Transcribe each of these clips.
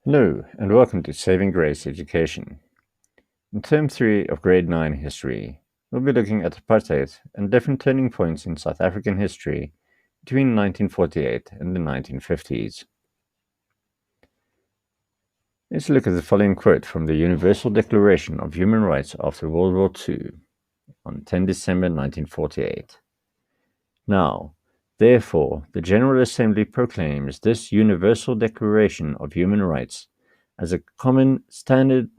Hello, and welcome to Saving Grace Education. In Term 3 of Grade 9 History, we'll be looking at apartheid and different turning points in South African history between 1948 and the 1950s. Let's look at the following quote from the Universal Declaration of Human Rights after World War II on 10 December 1948. Now, therefore, the General Assembly proclaims this Universal Declaration of Human Rights as a common standard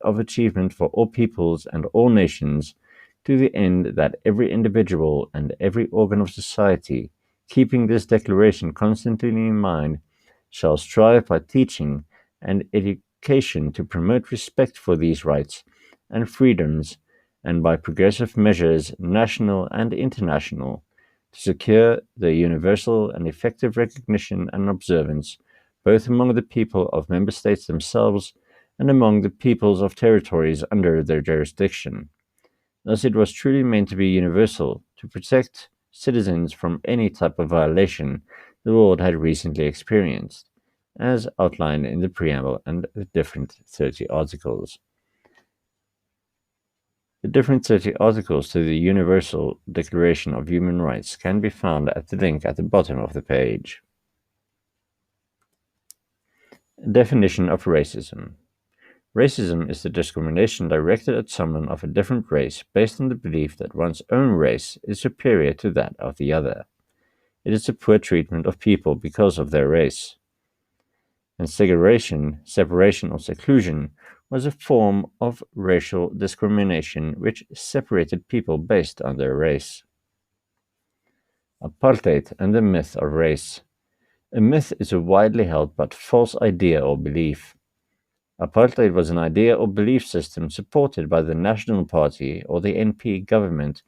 of achievement for all peoples and all nations, to the end that every individual and every organ of society, keeping this declaration constantly in mind, shall strive by teaching and education to promote respect for these rights and freedoms, and by progressive measures, national and international, to secure their universal and effective recognition and observance, both among the people of member states themselves and among the peoples of territories under their jurisdiction. Thus, it was truly meant to be universal, to protect citizens from any type of violation the world had recently experienced, as outlined in the preamble and the different 30 articles. The different 30 articles to the Universal Declaration of Human Rights can be found at the link at the bottom of the page. Definition of racism. Racism is the discrimination directed at someone of a different race based on the belief that one's own race is superior to that of the other. It is a poor treatment of people because of their race. And segregation, separation or seclusion, was a form of racial discrimination which separated people based on their race. Apartheid and the myth of race. A myth is a widely held but false idea or belief. Apartheid was an idea or belief system supported by the National Party or the NP government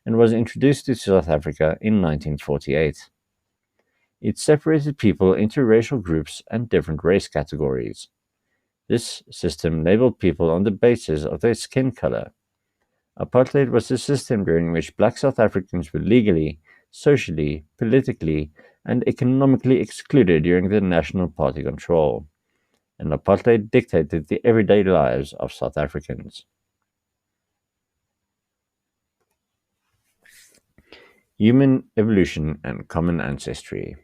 and was introduced to South Africa in 1948. It separated people into racial groups and different race categories. This system labeled people on the basis of their skin color. Apartheid was a system during which black South Africans were legally, socially, politically, and economically excluded during the National Party control, and apartheid dictated the everyday lives of South Africans. Human evolution and common ancestry.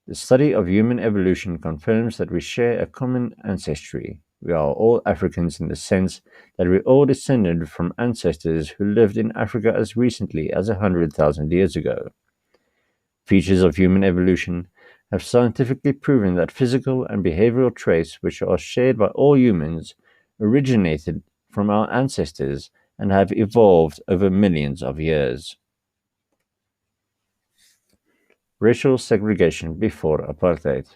The study of human evolution confirms that we share a common ancestry. We are all Africans in the sense that we all descended from ancestors who lived in Africa as recently as 100,000 years ago. Features of human evolution have scientifically proven that physical and behavioral traits which are shared by all humans originated from our ancestors and have evolved over millions of years. Racial segregation before apartheid.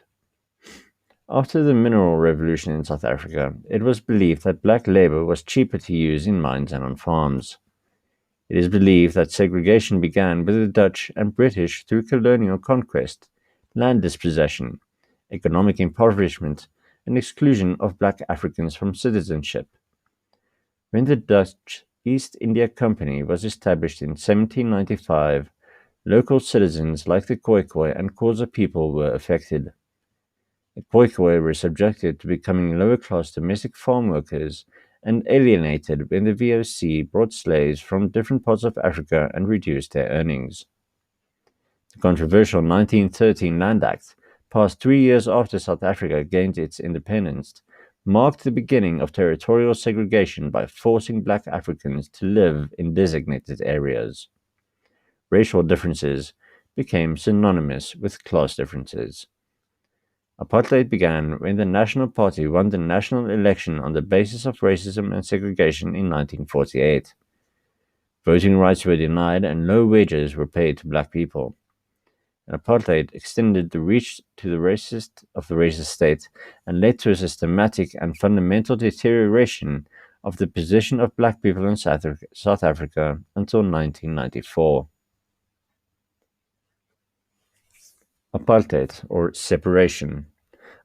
After the mineral revolution in South Africa, it was believed that black labor was cheaper to use in mines and on farms. It is believed that segregation began with the Dutch and British through colonial conquest, land dispossession, economic impoverishment, and exclusion of black Africans from citizenship. When the Dutch East India Company was established in 1795, local citizens like the Khoikhoi and Xhosa people were affected. The Khoikhoi were subjected to becoming lower-class domestic farm workers and alienated when the VOC brought slaves from different parts of Africa and reduced their earnings. The controversial 1913 Land Act, passed 3 years after South Africa gained its independence, marked the beginning of territorial segregation by forcing black Africans to live in designated areas. Racial differences became synonymous with class differences. Apartheid began when the National Party won the national election on the basis of racism and segregation in 1948. Voting rights were denied and low wages were paid to black people. And apartheid extended the reach to the racist state and led to a systematic and fundamental deterioration of the position of black people in South Africa until 1994. Apartheid, or separation.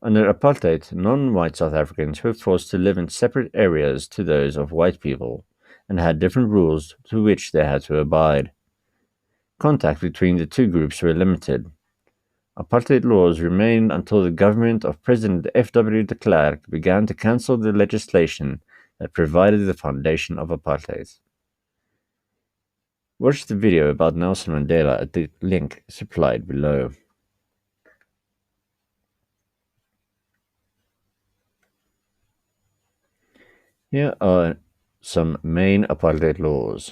Under apartheid, non-white South Africans were forced to live in separate areas to those of white people, and had different rules to which they had to abide. Contact between the two groups were limited. Apartheid laws remained until the government of President F.W. de Klerk began to cancel the legislation that provided the foundation of apartheid. Watch the video about Nelson Mandela at the link supplied below. Here are some main apartheid laws.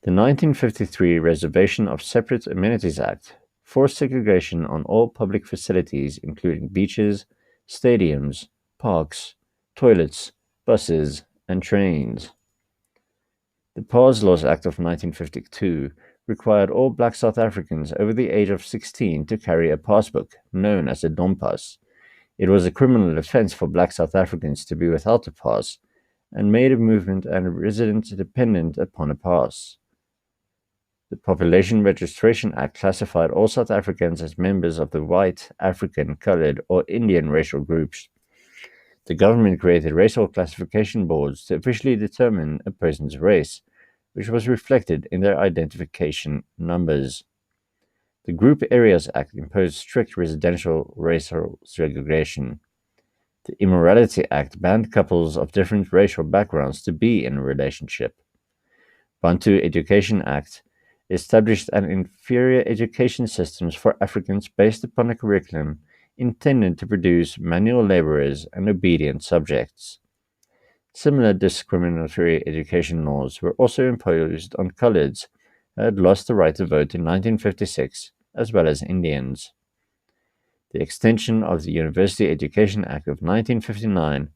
The 1953 Reservation of Separate Amenities Act forced segregation on all public facilities, including beaches, stadiums, parks, toilets, buses, and trains. The Pass Laws Act of 1952 required all black South Africans over the age of 16 to carry a passbook, known as a dompas. It was a criminal offense for black South Africans to be without a pass, and made a movement and residence dependent upon a pass. The Population Registration Act classified all South Africans as members of the white, African, colored, or Indian racial groups. The government created racial classification boards to officially determine a person's race, which was reflected in their identification numbers. The Group Areas Act imposed strict residential racial segregation. The Immorality Act banned couples of different racial backgrounds to be in a relationship. Bantu Education Act established an inferior education systems for Africans based upon a curriculum intended to produce manual laborers and obedient subjects. Similar discriminatory education laws were also imposed on coloreds who had lost the right to vote in 1956, as well as Indians. The extension of the University Education Act of 1959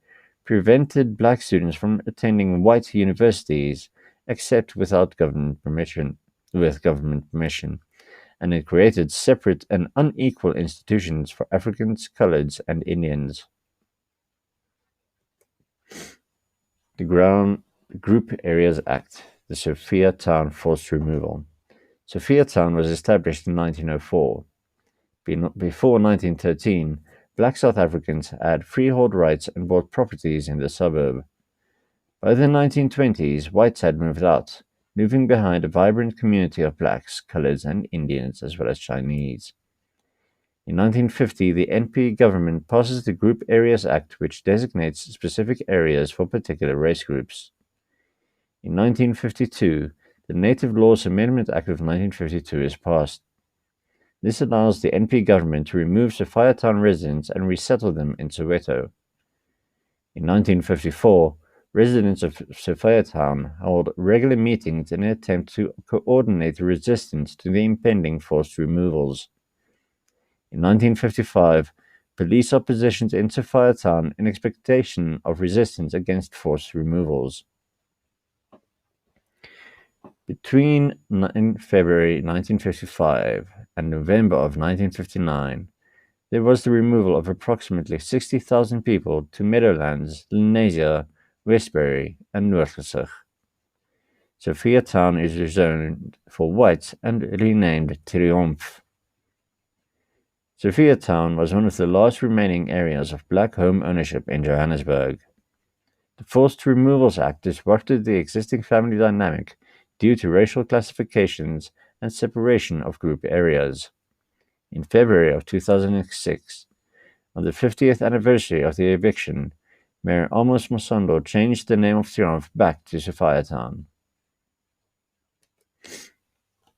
prevented black students from attending white universities except with government permission, and it created separate and unequal institutions for Africans, coloreds, and Indians. The Group Areas Act, the Sophiatown Forced Removal. Sophiatown was established in 1904. Before 1913, black South Africans had freehold rights and bought properties in the suburb. By the 1920s, whites had moved out, leaving behind a vibrant community of blacks, coloreds, and Indians, as well as Chinese. In 1950, the NP government passes the Group Areas Act, which designates specific areas for particular race groups. In 1952, the Native Laws Amendment Act of 1952 is passed. This allows the NP government to remove Sophiatown residents and resettle them in Soweto. In 1954, residents of Sophiatown held regular meetings in an attempt to coordinate the resistance to the impending forced removals. In 1955, police opposition in Sophiatown in expectation of resistance against forced removals. Between February 1955 and November of 1959, there was the removal of approximately 60,000 people to Meadowlands, Lenasia, Westbury, and Noordgesig. Sophiatown is rezoned for whites and renamed Triumph. Sophiatown was one of the last remaining areas of black home ownership in Johannesburg. The Forced Removals Act disrupted the existing family dynamic due to racial classifications and separation of group areas. In February of 2006, on the 50th anniversary of the eviction, Mayor Amos Masondo changed the name of Triumph back to Sophiatown.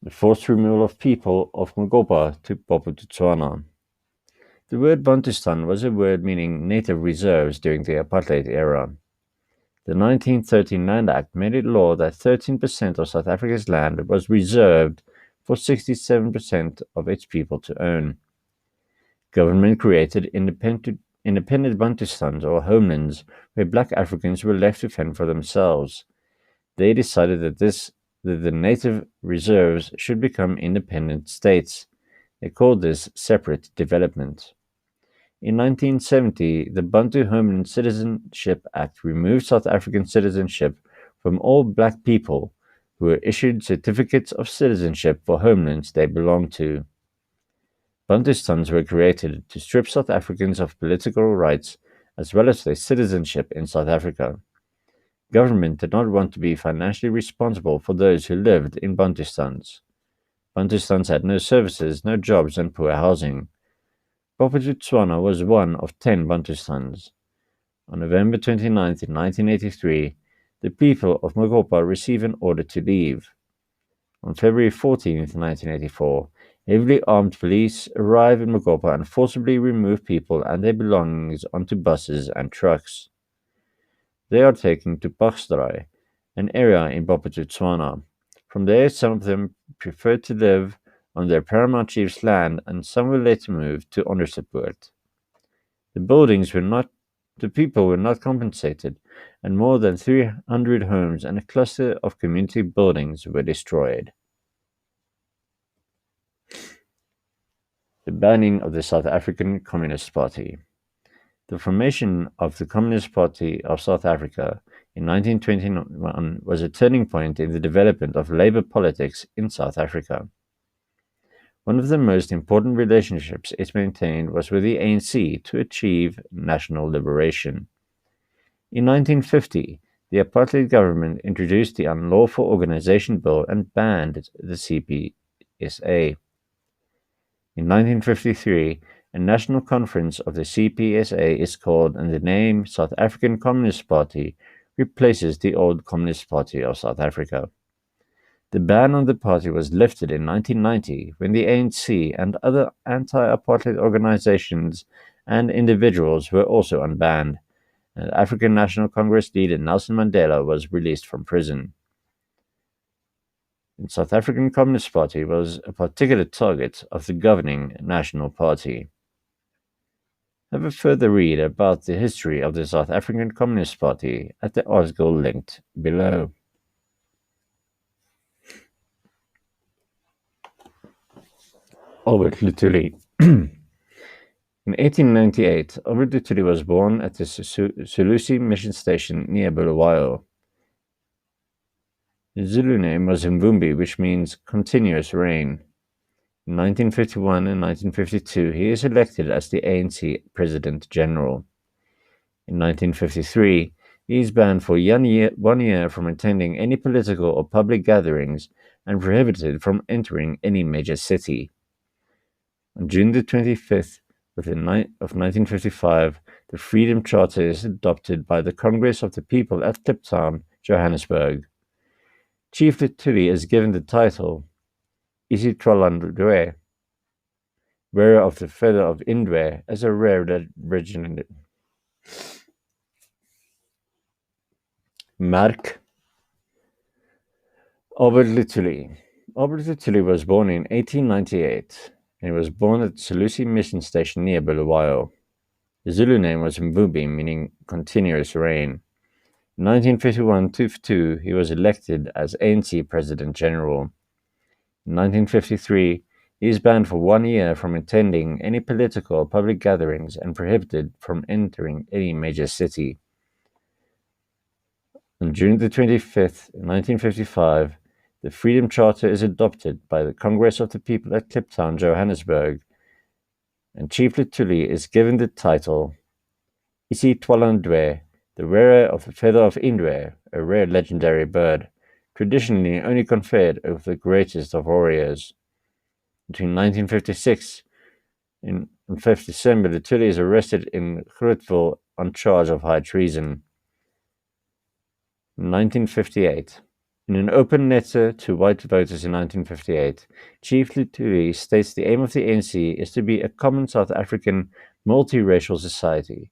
The forced removal of people of Ngopa to Bophuthatswana. The word Bantustan was a word meaning native reserves during the apartheid era. The 1913 Land Act made it law that 13% of South Africa's land was reserved for 67% of its people to own. Government created independent Bantustans or homelands where black Africans were left to fend for themselves. They decided that the native reserves should become independent states. They called this separate development. In 1970, the Bantu Homeland Citizenship Act removed South African citizenship from all black people who were issued certificates of citizenship for homelands they belonged to. Bantustans were created to strip South Africans of political rights as well as their citizenship in South Africa. Government did not want to be financially responsible for those who lived in Bantustans. Bantustans had no services, no jobs, and poor housing. Bophuthatswana was one of 10 Bantustans. On November 29, 1983, the people of Mogopa received an order to leave. On February 14, 1984, heavily armed police arrive in Mogopa and forcibly remove people and their belongings onto buses and trucks. They are taken to Pakstrai, an area in Bophuthatswana. From there, some of them preferred to live on their paramount chief's land, and some were later moved to Onderstepoort. The people were not compensated, and more than 300 homes and a cluster of community buildings were destroyed. The banning of the South African Communist Party. The formation of the Communist Party of South Africa in 1921 was a turning point in the development of labor politics in South Africa. One of the most important relationships it maintained was with the ANC to achieve national liberation. In 1950, the Apartheid government introduced the Unlawful Organization Bill and banned the CPSA. In 1953, a national conference of the CPSA is called, and the name South African Communist Party replaces the old Communist Party of South Africa. The ban on the party was lifted in 1990 when the ANC and other anti-apartheid organizations and individuals were also unbanned, and African National Congress leader Nelson Mandela was released from prison. The South African Communist Party was a particular target of the governing National Party. Have a further read about the history of the South African Communist Party at the article linked below. Albert Luthuli. In 1898, Albert Luthuli was born at the Solusi mission station near Bulawayo. His Zulu name was Mvumbi, which means continuous rain. In 1951 and 1952, he is elected as the ANC President General. In 1953, he is banned for 1 year from attending any political or public gatherings and prohibited from entering any major city. On June the 25th of 1955, the Freedom Charter is adopted by the Congress of the People at Kliptown, Johannesburg. Chief Luthuli is given the title Isitwalandwe, wearer of the feather of Indwe, as a rare legend. Mark Albert Luthuli. Albert Luthuli was born in 1898. He was born at Solusi mission station near Bulawayo. His Zulu name was Mvumbi, meaning continuous rain. In 1951-52, he was elected as ANC President General. In 1953, he is banned for 1 year from attending any political or public gatherings and prohibited from entering any major city. On June the 25th, 1955, the Freedom Charter is adopted by the Congress of the People at Kliptown, Johannesburg, and Chief Luthuli is given the title Isitwalandwe, the wearer of the feather of Indwe, a rare legendary bird, traditionally only conferred over the greatest of warriors. Between 1956 and 5th December, Luthuli is arrested in Grootville on charge of high treason. In 1958, in an open letter to white voters in 1958, Chief Luthuli states the aim of the ANC is to be a common South African multiracial society,